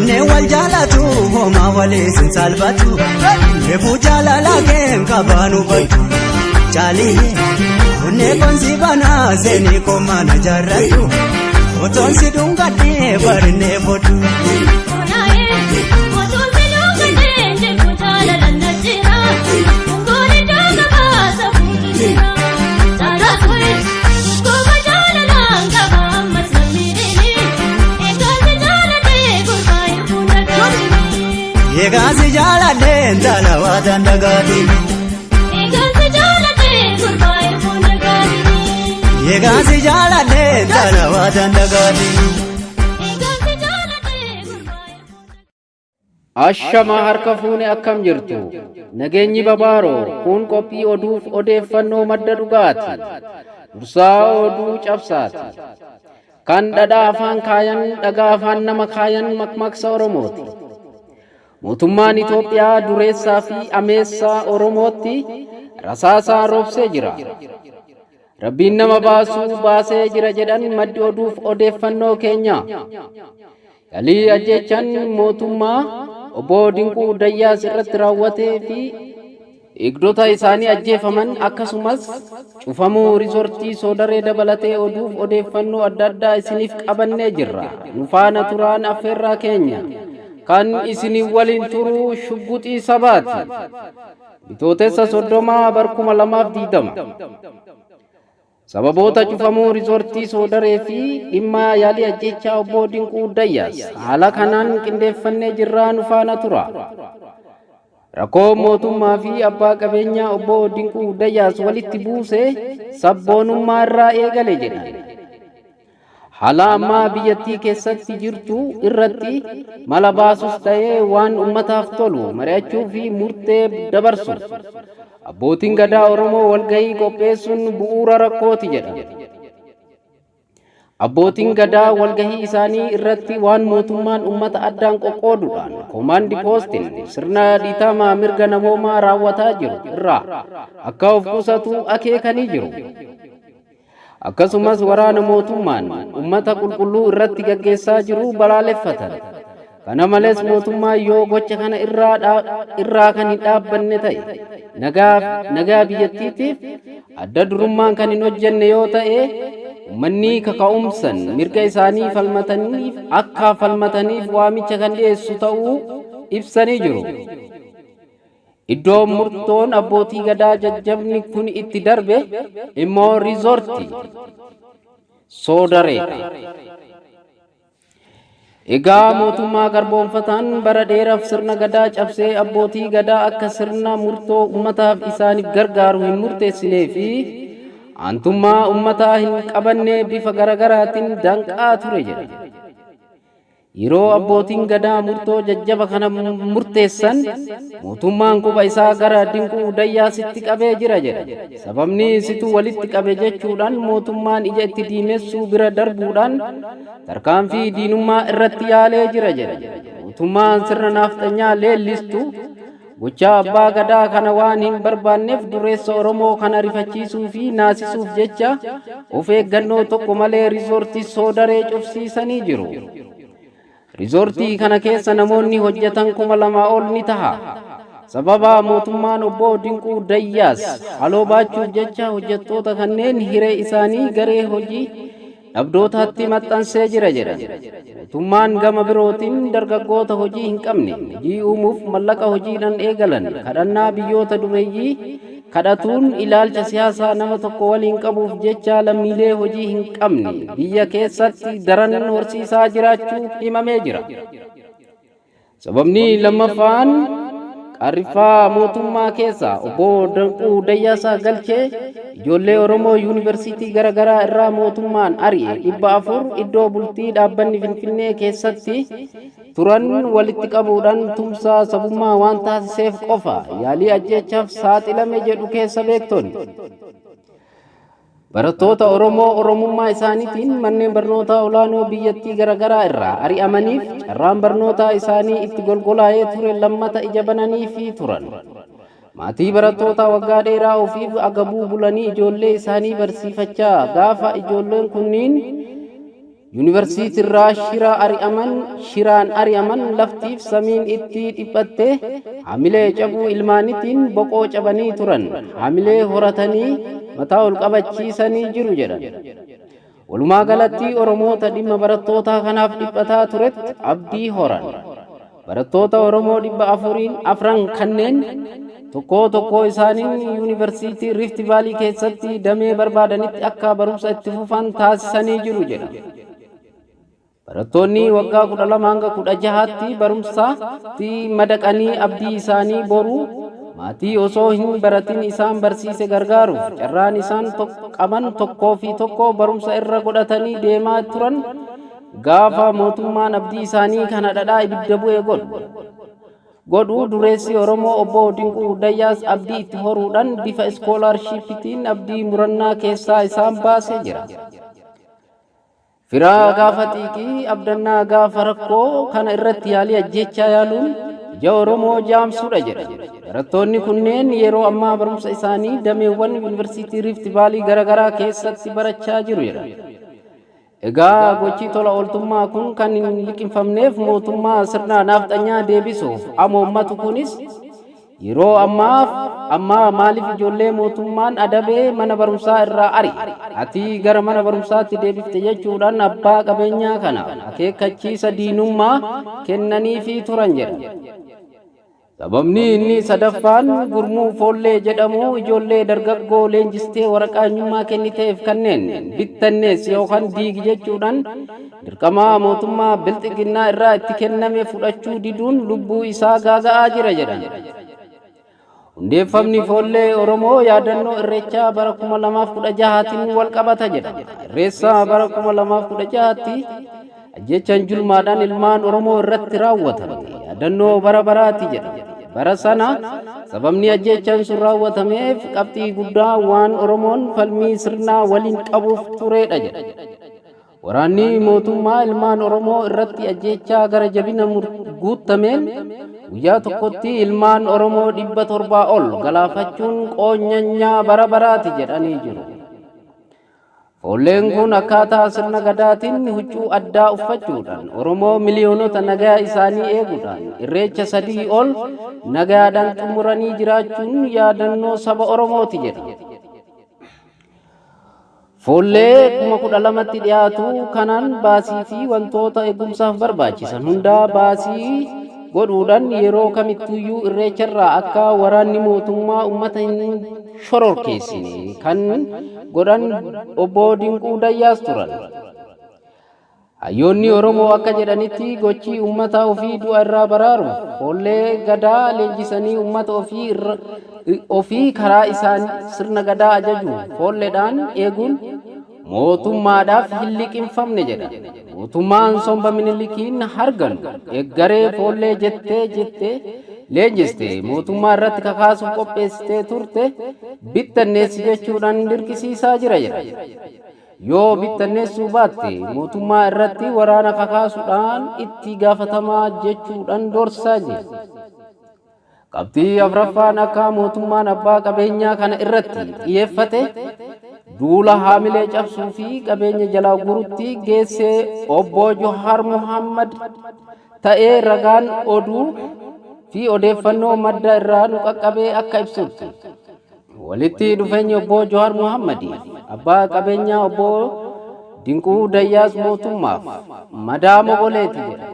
kunne wal jaalatu homa waliin sin salphatu reefu jaalala keen qabaanu baddu jaalii kunne konsi banaa seenii koomana jaarratu otoon si dhungadhee barinee foddu. Egaasi jaalladhe intala waataan dhagaatini. Egaasi jaalladhe gurbaa ifuun dhagaatini. Egaasi jaalladhe intala waataan dhagaatini. Ashamaa harka fuune akkam jirtu nageenyi babaaroo kun qophii oduuf odeeffannoo madda dhugaati dursaa oduu cabsaati kan dhadhaa afaan kaayan dhagaa afaan nama kaayan makmaksa Oromooti. Mootummaan Itoophiyaa dureessaa fi ameessaa Oromootti rasaasaa roobsee jira. Rabbiin nama baasee jira jedhan maddi oduuf odeeffannoo keenya. Yaalii ajjechaan mootummaa obbo Dinquu Dayyaas irratti raawwatee fi eegdota isaanii ajjeefaman akkasumas cufamuu riisortii Soodaree dabalatee oduuf odeeffannoo adda addaa isiniif qabannee jirra. Nu faana turaan affeerraa keenya. Kan isinii waliin turu shubbuxii sabaati. Bitootessa 30 barkuma 2020. Sababoota cufamuu riisortii Soodaree fi dhimma yaalii ajjechaa obbo Dinquu Dayyaas haala kanaan qindeeffannee jirraa nu faana tura. Rakkoo mootummaa fi abbaa qabeenyaa obbo Dinquu Dayyaas walitti buusee sabboonummaa irraa eegale jedhan. Haala ammaa biyyattii keessatti jirtu irratti mala baasus ta'ee waan ummataaf tolu mari'achuu fi murtee dabarsu. Abbootiin gadaa Oromoo walgahii qopheessuun bu'uura rakkooti jedha. Abbootiin gadaa walgahii isaanii irratti waan mootummaan ummata addaan qoqqooduudhaan koomaandi poostiin sirna dhiitamaa mirga namoomaa raawwataa jiru irraa akka of qusatu akeekanii jiru. Akkasumas waraana mootummaan ummata qulqulluu irratti gaggeessaa jiru balaaleffatan. Kana malees mootummaa yoo gocha kana irraa kan hin dhaabbanne ta'e nagaa biyyattiitiif adda durummaan kan hin hojjenne yoo ta'e ummanni kaka'umsan mirga isaanii falmataniif waamicha kan dhiyeessu ta'uu ibsanii jiru. Iddoo murtoon abbootii gadaa jajjabni kun itti darbe immoo riisortii Soodaree. Egaa mootummaa garboonfataan bara dheeraaf sirna gadaa cabsee abbootii gadaa akka sirna murtoo ummataaf isaaniif gargaaru hin murteessinee fi aantummaa ummataa hin qabanne bifa garagaraatiin danqaa ture jedha. Yeroo abbootiin gadaa murtoo jajjaba kana murteessan mootummaan quba isaa gara Dinquu Dayyaasitti qabee jira jedha. Sababni situ walitti qabe jechuudhaan mootummaan ija itti diimessuu bira darbuudhaan tarkaanfii diinummaa irratti yaalee jira jedha. Mootummaan sirna naafxanyaa leellistu gochaa abbaa gadaa kana waan hin barbaanneef dureessa Oromoo kana rifachiisuu fi naasisuuf jecha of eeggannoo tokko malee riisortii Soodaree cufsiisanii jiru. Riisortii kana keessa namoonni hojjetan 2,000 ol ni taha. Sababa mootummaan obbo Dinquu Dayyaas haloo baachuuf jecha hojjettoota kanneen hiree isaanii garee hojii dhabdootaatti maxxansee jira jedha. Mootummaan gama birootiin dargaggoota hojii hin qabne hojii uumuuf mallaqa hojiidhaan eegalan kadhannaa biyyoota dureeyyii kadhatuun ilaalcha siyaasaa nama tokko waliin qabuuf jecha lammiilee hojii hin qabne biyya keessatti daran horsiisaa jiraachuu himamee jira. Sababni lammaffaan qarriffaa mootummaa keessa obbo Dinquu Dayyaasaa galchee ijoollee Oromoo yuunivarsiitii garaagaraa irraa mootummaan ari'e 400 iddoo bultii dhaabbanni Finfinnee keessatti turan walitti qabuudhaan tumsaa sabummaa waan taasiseef qofa yaalii ajjeechaaf saaxilame jedhu keessa beektonni. Barattoota Oromoo Oromummaa isaaniitiin manneen barnootaa olaanoo biyyattii garaagaraa irraa ari'amaniif carraan barnootaa isaanii itti golgolaa'ee ture lammata ija bananii turan. Maatii barattoota waggaa dheeraa ofiif agabuu bulanii ijoollee isaanii barsiifachaa gaafa ijoolleen kunniin yuunivarsiitiirraa shiraan ari'aman laftiif samiin itti dhiphatte hamilee cabuu ilmaanitiin boqoo cabanii turan hamilee horatanii mataa ol qabachiisanii jiru jedhan. Walumaa galatti Oromoota dhimma barattoota kanaaf dhiphataa turetti abdii horan. Barattoota Oromoo 400 kanneen tokko isaaniin yuunivarsiitii Rift Vaalii keessatti damee barbaadanitti akka barumsa itti fufan taasisanii jiru jedha. Barattoonni waggaa 12 hanga 16tti barumsaatti madaqanii abdii isaanii boruu maatii osoo hin baratin isaan barsiise gargaaruuf carraan isaan qaban tokkoo fi tokko barumsa irra godhatanii deemaa turan gaafa mootummaan abdii isaanii kana dhadhaa ibidda bu'e godhu dureessi Oromoo obbo Dinquu Dayyaas abdii itti horuudhaan bifa iskoolaarshiipitiin abdii murannaa keessaa isaan baasee jira. Firaa gaafa xiiqii abdannaa gaafa rakkoo kana irratti yaalii ajjechaa yaaluun ija Oromoo jaamsuudha jedha. Barattoonni kunneen yeroo ammaa barumsa isaanii dameewwan yuunivarsiitii Rift Vaalii garaagaraa keessatti barachaa jiru jedha. Egaa gochi tola ooltummaa kun kan hin liqinfamneef mootummaa sirna nafxanyaa deebisuuf amoommatu kunis yeroo ammaa maaliif ijoollee mootummaan adabee mana barumsaa irraa ari ati gara mana barumsaatti deebifte jechuudhaan abbaa qabeenyaa kana akeekkachiisa diinummaa kennaniifii turan jedha. Sababni inni sadaffaan gurmuu foollee jedhamu ijoollee dargaggoo leenjistee waraqaa eenyummaa kenniteef kanneen bittannees yookaan diigi jechuudhaan dirqamaa mootummaa bilxiginnaa irraa itti kenname fudhachuu diduun lubbuu isaa gaaga'aa jira jedhan. Hundeeffamni foollee Oromoo yaadannoo irreechaa bara 2016tiin wal qabata jedha. Irreessa bara 2016tti ajjechaan julmaadhaan ilmaan Oromoo irratti raawwatame yaadannoo bara baraati jedha. Bara sana sababni ajjechaan sun raawwatameef qabxii guddaa waan Oromoon falmii sirnaa waliin qabuuf turedha jedha. Waraanni mootummaa ilmaan Oromoo irratti ajjechaa gara jabina guutameen guyyaa tokkotti ilmaan Oromoo 700 ol galaafachuun qoonyanyaa bara baraati jedhanii jiru. Foolleen kun akkaataa sirna gadaatiin huccuu addaa uffachuudhaan Oromoo miliyoonota nagaa isaanii eeguudhaan irreecha 3 ol nagaadhaan xumuranii jiraachuun yaadannoo saba Oromooti jedha. Foollee 12,000tti dhiyaatu kanaan baasii fi wantoota eegumsaaf barbaachisan hundaa baasii godhuudhaan yeroo kamittiyyuu irreecharraa akka waraanni mootummaa uummata hin shororkeessine kan godhan obbo Dinquu Dayyaas turan. Hayyoonni Oromoo akka jedhanitti gochi uummata ofii du'a irraa baraaruuf foollee gadaa leenjisanii uummata ofii karaa isaan sirna gadaa ajaju foolleedhaan eeguun mootummaadhaaf hin liqinfamne jedha. Mootummaan somba minilikiin hargan eeggaree foollee jettee leenjiste mootummaa irratti kakaasuuf qopheessitee turte bittanneessi jechuudhaan dirqisiisaa jira jedha. Yoo bittanneessuu baatte mootummaa irratti waraana kakaasuudhaan itti gaafatamaa jechuudhaan dorsaa jira. Qabxii afraffaan akka mootummaan abbaa qabeenyaa kana irratti xiyyeeffate duula haamilee cabsuu fi qabeenya jalaa guurutti geessee obbo Johaar Muhammad ta'ee ragaan oduu fi odeeffannoo madda irraa nu qaqqabee akka ibsutti. Walitti dhufeenyi obbo Johaar Muhammad abbaa qabeenyaa obbo Dinquu Dayyaas mootummaaf madaa mogoleeti jedha.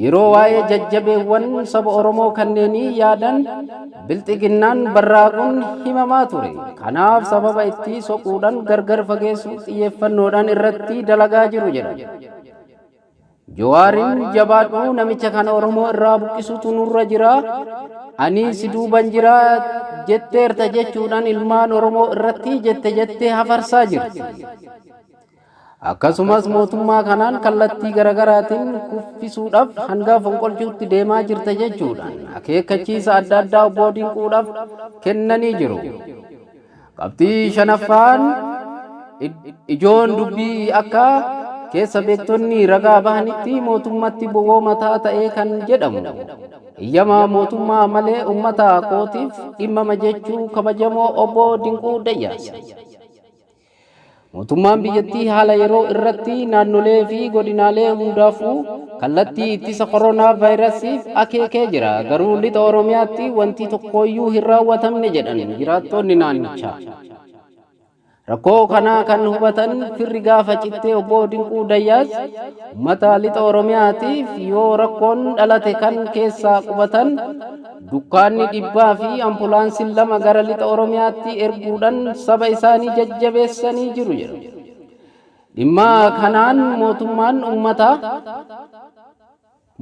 Yeroo waa'ee jajjabeewwan saba Oromoo kanneenii yaadan bilxiginnaan barraaquun himamaa ture. Kanaaf sababa itti soquudhaan gargar fageessuuf xiyyeeffannoodhaan irratti dalagaa jiru jedha. Jawaariin jabaadhuu namicha kana Oromoo irraa buqqisuutu nurra jira. Ani si duuban jira jetteerta jechuudhaan ilmaan Oromoo irratti jettee hafarsaa jirti. Akkasumas mootummaa kanaan kallattii garaagaraatiin kuffisuudhaaf hanga fonqolchuutti deemaa jirta jechuudhaan akeekkachiisa adda addaa obbo Dinquudhaaf kennanii jiru. Qabxii shanaffaan ijoon dubbii akka keessa beektonni ragaa bahanitti mootummaatti bowwoo mataa ta'ee kan jedhamu. Iyyamaa mootummaa malee uummata kootiif dhimmama jechuu kabajamoo obbo Dinquu Dayyaas. mootummaan biyyattii haala yeroo irratti naannolee fi godinaalee hundaafuu kallattii ittisa koronaa vaayirasiif akeekee jira. Garuu lixa Oromiyaatti wanti tokkoyyuu hin raawwatamne jedhan jiraattonni naannichaa. Rakkoo kana kan hubatan firri gaafa cittee obbo Dinquu Dayyaas uummata lixa Oromiyaatiif yoo rakkoon dhalate kan keessaa qubatan dukkaanni dhibbaa fi ambulaansiin 2 gara lixa Oromiyaatti erguudhaan saba isaanii jajjabeessanii jiru jedhu. Dhimma kanaan mootummaan uummata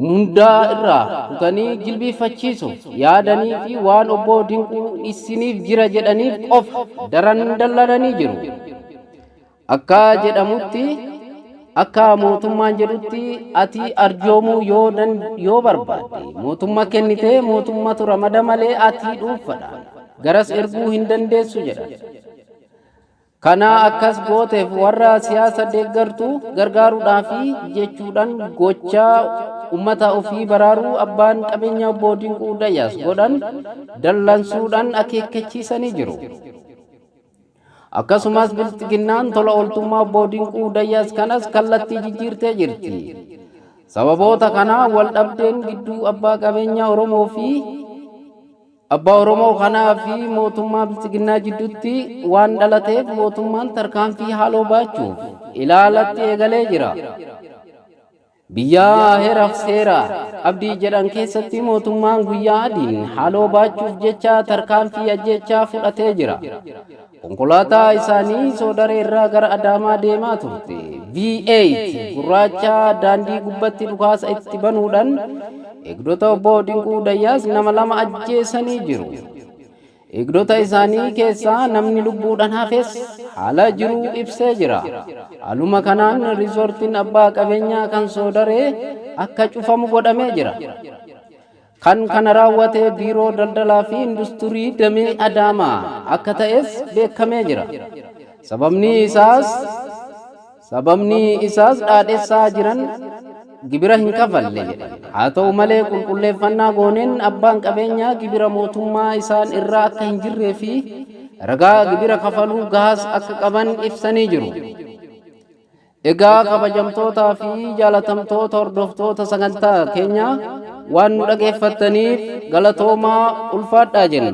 hundaa irraa kutanii jilbifachiisuuf yaadanii fi waan obbo Dinquu isiniif jira jedhaniif qofa daran dallananii jiru. Akka jedhamutti akka mootummaan jedhutti ati arjoomuu yoo barbaadde mootummaa kennitee mootummatu ramada malee ati dhuunfadha garas erguu hin dandeessu jedha. Kana akkas gooteef warra siyaasa deeggartu gargaaruudhaaf jechuudhaan gochaa ummata ofii baraaruu abbaan qabeenya obbo Dinquu Dayyaas godhan dallansuudhaan akeekkachiisanii jiru. Akkasumas bilxiginnaan tola ooltummaa obbo Dinquu Dayyaas kanas kallattii jijjiirtee jirti. Sababoota kanaa wal dhabdeen gidduu abbaa qabeenya Oromoo fi abbaa Oromoo kanaa fi mootummaa bilxiginnaa jidduutti waan dhalateef mootummaan tarkaanfii haaloo baachuuf ilaalatti eegalee jira. Biyya heeraaf seera abdii jedhan keessatti mootummaan guyyaa adiin haaloo baachuuf jecha tarkaanfii ajjechaa fudhatee jira. Konkolaataa isaanii Soodaree irraa gara Adaamaa deemaa turte V8 gurraacha daandii gubbatti dhukaasa itti banuudhaan eegdota obbo Dinquu Dayyaas nama 2 ajjeesanii jiru. Eegdota isaanii keessaa namni lubbuudhaan hafes haala jiru ibsee jira. Haaluma kanaan riisortiin abbaa qabeenyaa kan Soodaree akka cufamu godhamee jira. Kan kana raawwatee biiroo daldalaa fi industirii damee Adaamaa akka ta'es beekamee jira. Sababni isaas dhaadheessaa jiran gibira hin kafalle jedha. Haa ta'u malee qulqulleeffannaa gooneen abbaan qabeenyaa gibira mootummaa isaan irraa akka hin jirree fi ragaa gibira kafaluu gahaas akka qaban ibsanii jiru. Egaa kabajamtootaa fi jaalatamtoota hordoftoota sagantaa keenyaa waan nu dhageeffattaniif galatoomaa ulfaadhaa jenna.